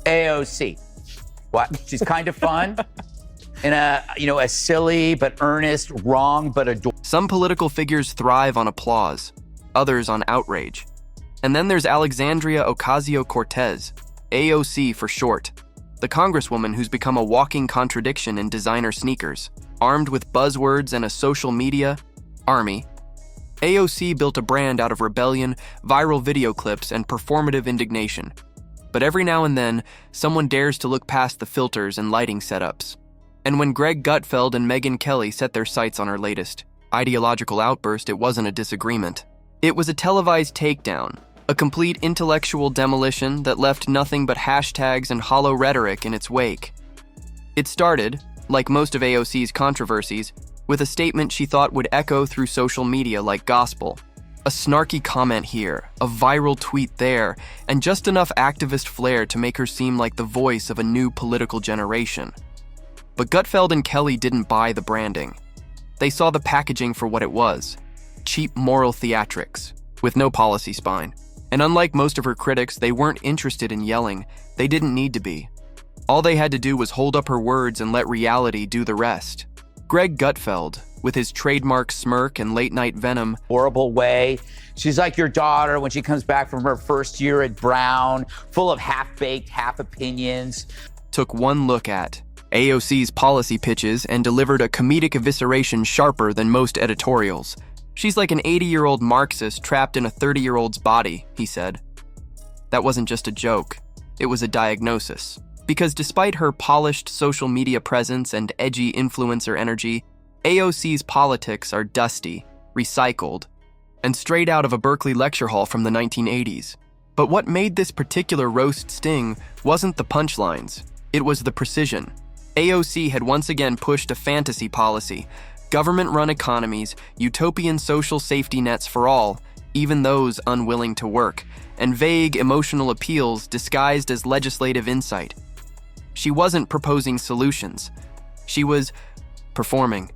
AOC. What? She's kind of fun in a silly but earnest, wrong but adorable. Some political figures thrive on applause, others on outrage. And then there's Alexandria Ocasio-Cortez, AOC for short, the congresswoman who's become a walking contradiction in designer sneakers. Armed with buzzwords and a social media army, AOC built a brand out of rebellion, viral video clips, and performative indignation. But every now and then, someone dares to look past the filters and lighting setups. And when Greg Gutfeld and Megyn Kelly set their sights on her latest ideological outburst, it wasn't a disagreement. It was a televised takedown, a complete intellectual demolition that left nothing but hashtags and hollow rhetoric in its wake. It started, like most of AOC's controversies, with a statement she thought would echo through social media like gospel. A snarky comment here, a viral tweet there, and just enough activist flair to make her seem like the voice of a new political generation. But Gutfeld and Kelly didn't buy the branding. They saw the packaging for what it was: cheap moral theatrics, with no policy spine. And unlike most of her critics, they weren't interested in yelling. They didn't need to be. All they had to do was hold up her words and let reality do the rest. Greg Gutfeld, with his trademark smirk and late-night venom, Horrible way. She's like your daughter when she comes back from her first year at Brown, full of half-baked, half-opinions. took one look at AOC's policy pitches and delivered a comedic evisceration sharper than most editorials. She's like an 80-year-old Marxist trapped in a 30-year-old's body, he said. That wasn't just a joke. It was a diagnosis. Because despite her polished social media presence and edgy influencer energy, AOC's politics are dusty, recycled, and straight out of a Berkeley lecture hall from the 1980s. But what made this particular roast sting wasn't the punchlines. It was the precision. AOC had once again pushed a fantasy policy: government-run economies, utopian social safety nets for all, even those unwilling to work, and vague emotional appeals disguised as legislative insight. She wasn't proposing solutions. She was performing.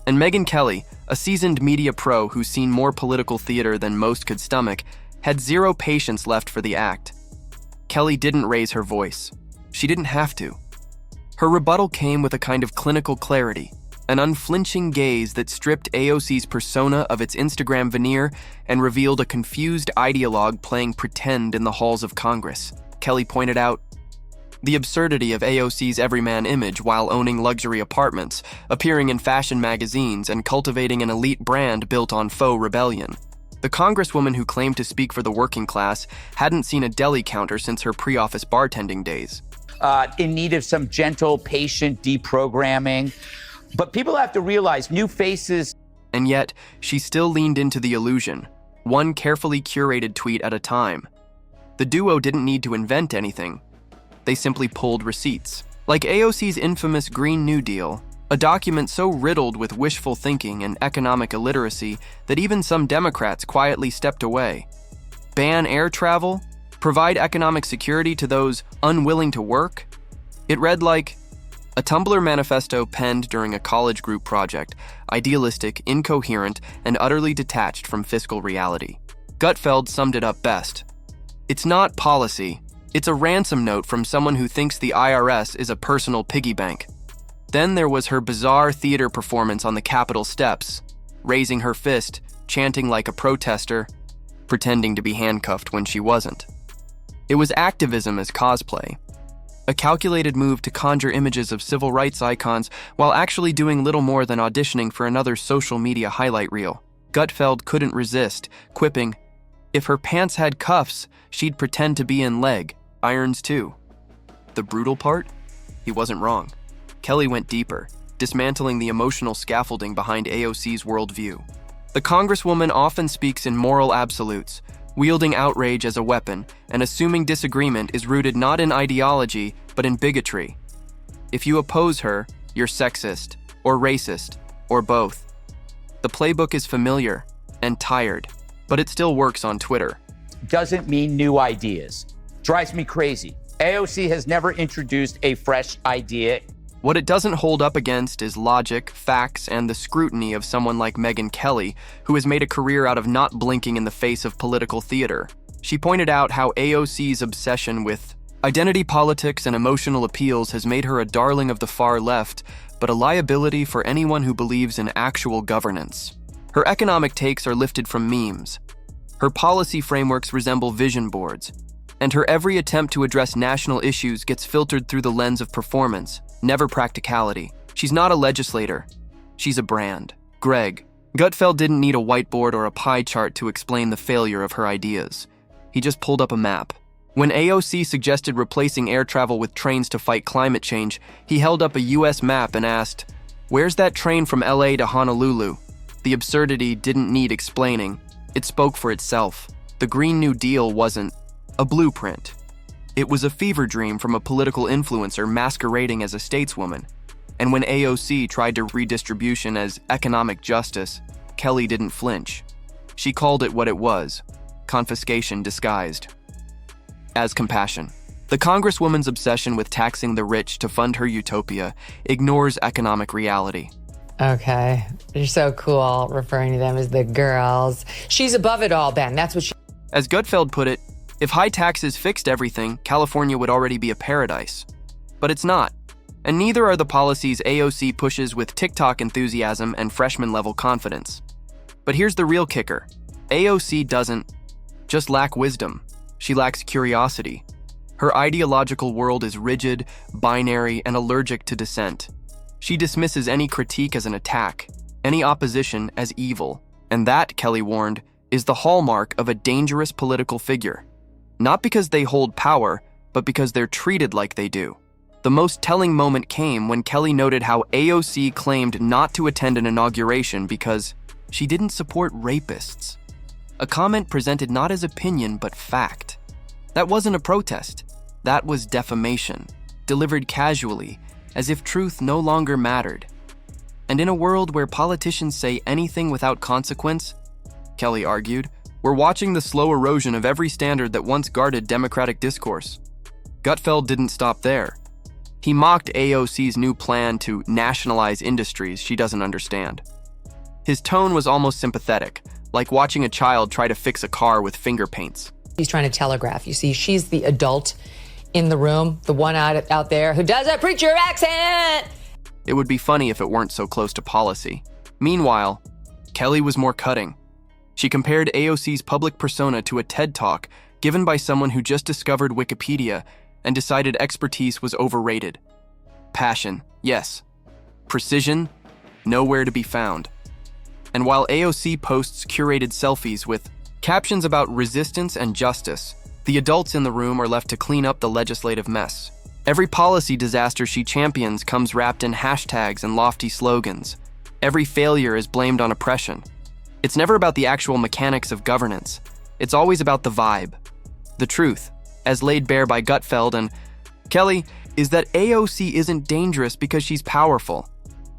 And Megyn Kelly, a seasoned media pro who's seen more political theater than most could stomach, had zero patience left for the act. Kelly didn't raise her voice. She didn't have to. Her rebuttal came with a kind of clinical clarity, an unflinching gaze that stripped AOC's persona of its Instagram veneer and revealed a confused ideologue playing pretend in the halls of Congress. Kelly pointed out the absurdity of AOC's everyman image while owning luxury apartments, appearing in fashion magazines, and cultivating an elite brand built on faux rebellion. The congresswoman who claimed to speak for the working class hadn't seen a deli counter since her pre-office bartending days. In need of some gentle, patient deprogramming. But people have to realize new faces. And yet, she still leaned into the illusion, one carefully curated tweet at a time. The duo didn't need to invent anything. They simply pulled receipts. Like AOC's infamous Green New Deal, a document so riddled with wishful thinking and economic illiteracy that even some Democrats quietly stepped away. Ban air travel? Provide economic security to those unwilling to work? It read like a Tumblr manifesto penned during a college group project, idealistic, incoherent, and utterly detached from fiscal reality. Gutfeld summed it up best. It's not policy. It's a ransom note from someone who thinks the IRS is a personal piggy bank. Then there was her bizarre theater performance on the Capitol steps, raising her fist, chanting like a protester, pretending to be handcuffed when she wasn't. It was activism as cosplay, a calculated move to conjure images of civil rights icons while actually doing little more than auditioning for another social media highlight reel. Gutfeld couldn't resist, quipping, if her pants had cuffs, she'd pretend to be in leg irons too. The brutal part? He wasn't wrong. Kelly went deeper, dismantling the emotional scaffolding behind AOC's worldview. The congresswoman often speaks in moral absolutes, wielding outrage as a weapon and assuming disagreement is rooted not in ideology, but in bigotry. If you oppose her, you're sexist, or racist, or both. The playbook is familiar and tired, but it still works on Twitter. Doesn't mean new ideas. Drives me crazy. AOC has never introduced a fresh idea. What it doesn't hold up against is logic, facts, and the scrutiny of someone like Megyn Kelly, who has made a career out of not blinking in the face of political theater. She pointed out how AOC's obsession with Identity politics and emotional appeals has made her a darling of the far left, but a liability for anyone who believes in actual governance. Her economic takes are lifted from memes. Her policy frameworks resemble vision boards, and her every attempt to address national issues gets filtered through the lens of performance, never practicality. She's not a legislator. She's a brand. Greg. Gutfeld didn't need a whiteboard or a pie chart to explain the failure of her ideas. He just pulled up a map. When AOC suggested replacing air travel with trains to fight climate change, he held up a US map and asked, "Where's that train from LA to Honolulu?" The absurdity didn't need explaining. It spoke for itself. The Green New Deal wasn't a blueprint. It was a fever dream from a political influencer masquerading as a stateswoman. And when AOC tried to redistribution as economic justice, Kelly didn't flinch. She called it what it was: confiscation disguised as compassion. The Congresswoman's obsession with taxing the rich to fund her utopia ignores economic reality. Okay, you're so cool referring to them as the girls. She's above it all, Ben. That's what she... As Gutfeld put it, if high taxes fixed everything, California would already be a paradise. But it's not. And neither are the policies AOC pushes with TikTok enthusiasm and freshman-level confidence. But here's the real kicker. AOC doesn't just lack wisdom. She lacks curiosity. Her ideological world is rigid, binary, and allergic to dissent. She dismisses any critique as an attack, any opposition as evil. And that, Kelly warned, is the hallmark of a dangerous political figure. Not because they hold power, but because they're treated like they do. The most telling moment came when Kelly noted how AOC claimed not to attend an inauguration because she didn't support rapists. A comment presented not as opinion, but fact. That wasn't a protest. That was defamation, delivered casually, as if truth no longer mattered. And in a world where politicians say anything without consequence, Kelly argued, we're watching the slow erosion of every standard that once guarded democratic discourse. Gutfeld didn't stop there. He mocked AOC's new plan to nationalize industries she doesn't understand. His tone was almost sympathetic, like watching a child try to fix a car with finger paints. He's trying to telegraph. You see, she's the adult in the room, the one out there who does a preacher accent. It would be funny if it weren't so close to policy. Meanwhile, Kelly was more cutting. She compared AOC's public persona to a TED Talk given by someone who just discovered Wikipedia and decided expertise was overrated. Passion, yes. Precision, nowhere to be found. And while AOC posts curated selfies with captions about resistance and justice, the adults in the room are left to clean up the legislative mess. Every policy disaster she champions comes wrapped in hashtags and lofty slogans. Every failure is blamed on oppression. It's never about the actual mechanics of governance. It's always about the vibe. The truth, as laid bare by Gutfeld and Kelly, is that AOC isn't dangerous because she's powerful.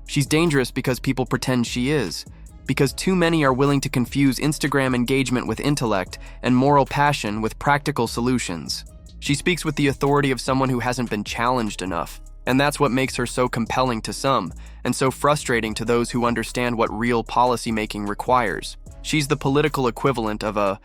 She's dangerous because people pretend she is, because too many are willing to confuse Instagram engagement with intellect and moral passion with practical solutions. She speaks with the authority of someone who hasn't been challenged enough, and that's what makes her so compelling to some, and so frustrating to those who understand what real policymaking requires. She's the political equivalent of a